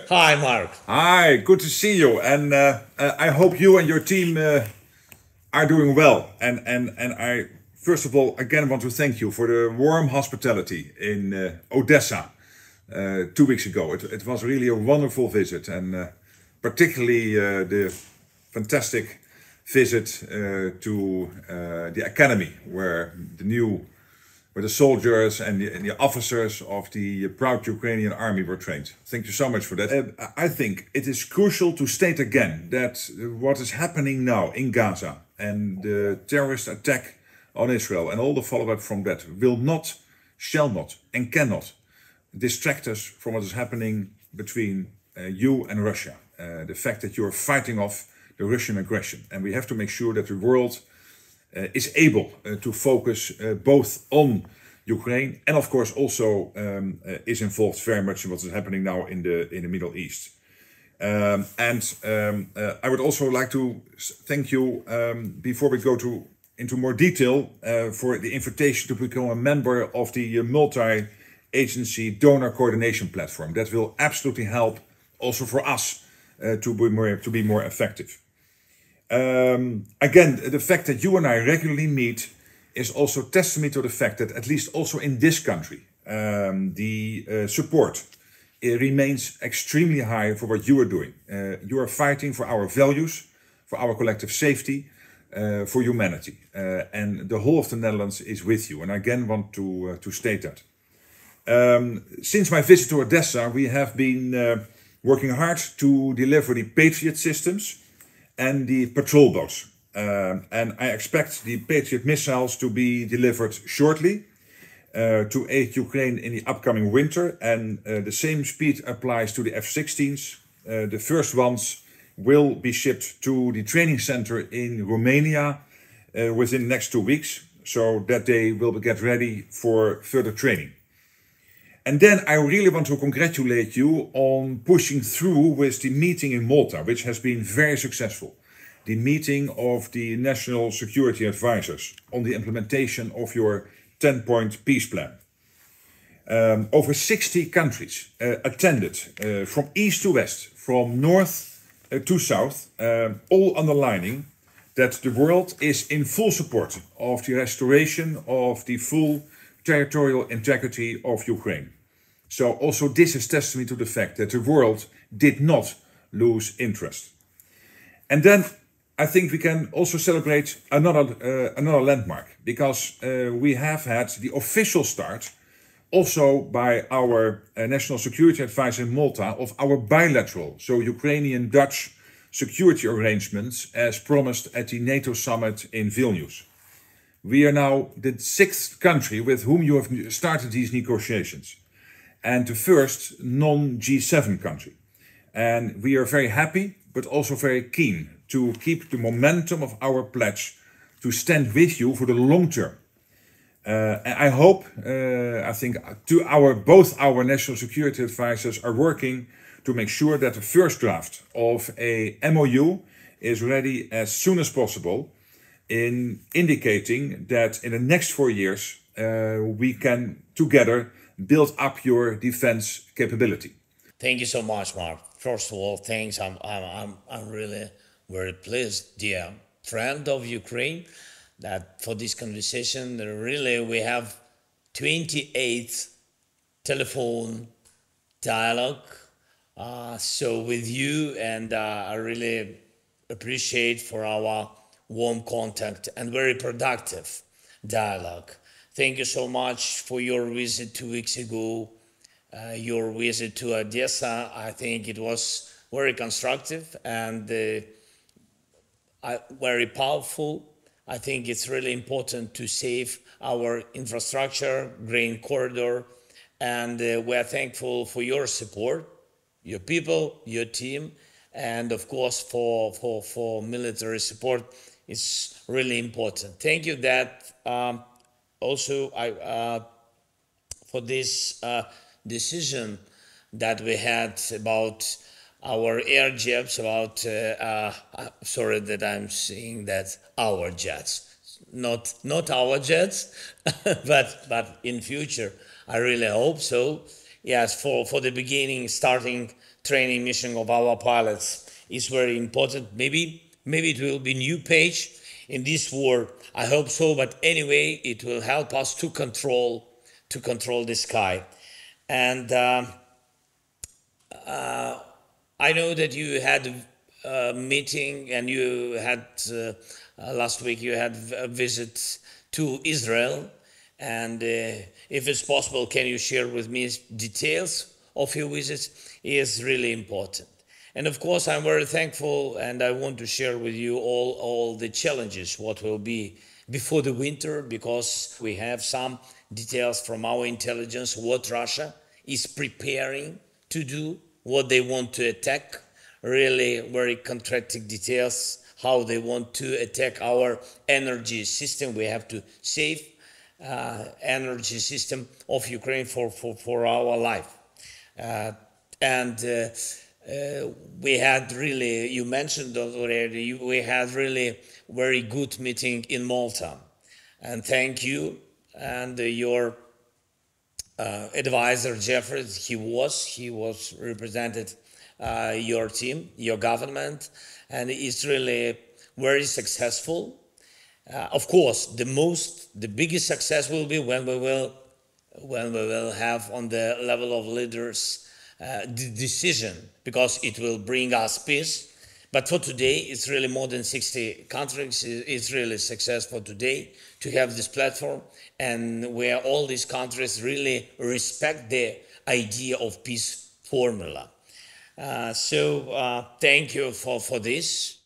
Hi, Mark. Hi, good to see you. And I hope you and your team are doing well. And I, first of all, again want to thank you for the warm hospitality in Odessa 2 weeks ago. It was really a wonderful visit, and particularly the fantastic visit to the academy where the soldiers and the officers of the proud Ukrainian army were trained. Thank you so much for that. I think it is crucial to state again that what is happening now in Gaza and the terrorist attack on Israel and all the follow-up from that will not, shall not, and cannot distract us from what is happening between you and Russia. The fact that you are fighting off the Russian aggression. And we have to make sure that the world is able to focus both on Ukraine and of course also is involved very much in what is happening now in the Middle East. I would also like to thank you before we go into more detail for the invitation to become a member of the multi-agency donor coordination platform. That will absolutely help also for us to be more effective. Again, the fact that you and I regularly meet is also testimony to the fact that at least also in this country, the support remains extremely high for what you are doing. You are fighting for our values, for our collective safety, for humanity. And the whole of the Netherlands is with you. And I again want to state that. Since my visit to Odessa, we have been working hard to deliver the Patriot systems and the patrol boats. And I expect the Patriot missiles to be delivered shortly to aid Ukraine in the upcoming winter. And the same speed applies to the F-16s. The first ones will be shipped to the training center in Romania within the next 2 weeks, so that they will get ready for further training. And then I really want to congratulate you on pushing through with the meeting in Malta, which has been very successful. The meeting of the National Security Advisors on the implementation of your 10-point peace plan. Over 60 countries attended from east to west, from north to south, all underlining that the world is in full support of the restoration of the full territorial integrity of Ukraine. So also this is testimony to the fact that the world did not lose interest. And then I think we can also celebrate another landmark, because we have had the official start also by our National Security Advisor in Malta of our bilateral, so Ukrainian-Dutch security arrangements as promised at the NATO summit in Vilnius. We are now the 6th country with whom you have started these negotiations, and the first non-G7 country. And we are very happy, but also very keen to keep the momentum of our pledge to stand with you for the long term. And I hope, I think both our national security advisors are working to make sure that the first draft of a MOU is ready as soon as possible, in indicating that in the next 4 years we can together build up your defense capability. Thank you so much, Mark. First of all, thanks. I'm really very pleased, dear friend of Ukraine, that for this conversation, really we have 28th telephone dialogue. So with you, and I really appreciate for our warm contact and very productive dialogue. Thank you so much for your visit 2 weeks ago. Your visit to Odessa, I think it was very constructive and very powerful. I think it's really important to save our infrastructure, grain corridor, and we're thankful for your support, your people, your team, and of course for military support. It's really important. Thank you that also for this decision that we had about our air jets, about sorry that I'm saying that our jets, not our jets, but in future I really hope so. Yes, for the beginning, starting training mission of our pilots is very important. Maybe it will be new page in this war. I hope so, but anyway, it will help us to control the sky. And I know that you had a meeting, and you had last week you had a visit to Israel. And if it's possible, can you share with me details of your visit? It is really important. And of course, I'm very thankful, and I want to share with you all the challenges, what will be before the winter, because we have some details from our intelligence, what Russia is preparing to do, what they want to attack, really very contracting details, how they want to attack our energy system. We have to save energy system of Ukraine for our life. We had really, you mentioned already, we had really very good meeting in Malta. And thank you. And your advisor, Jeffrey, he was represented your team, your government, and it's really very successful. Of course, the biggest success will be when we will have on the level of leaders the decision, because it will bring us peace. But for today, it's really more than 60 countries. It's really successful today to have this platform, and where all these countries really respect the idea of peace formula. So thank you for this.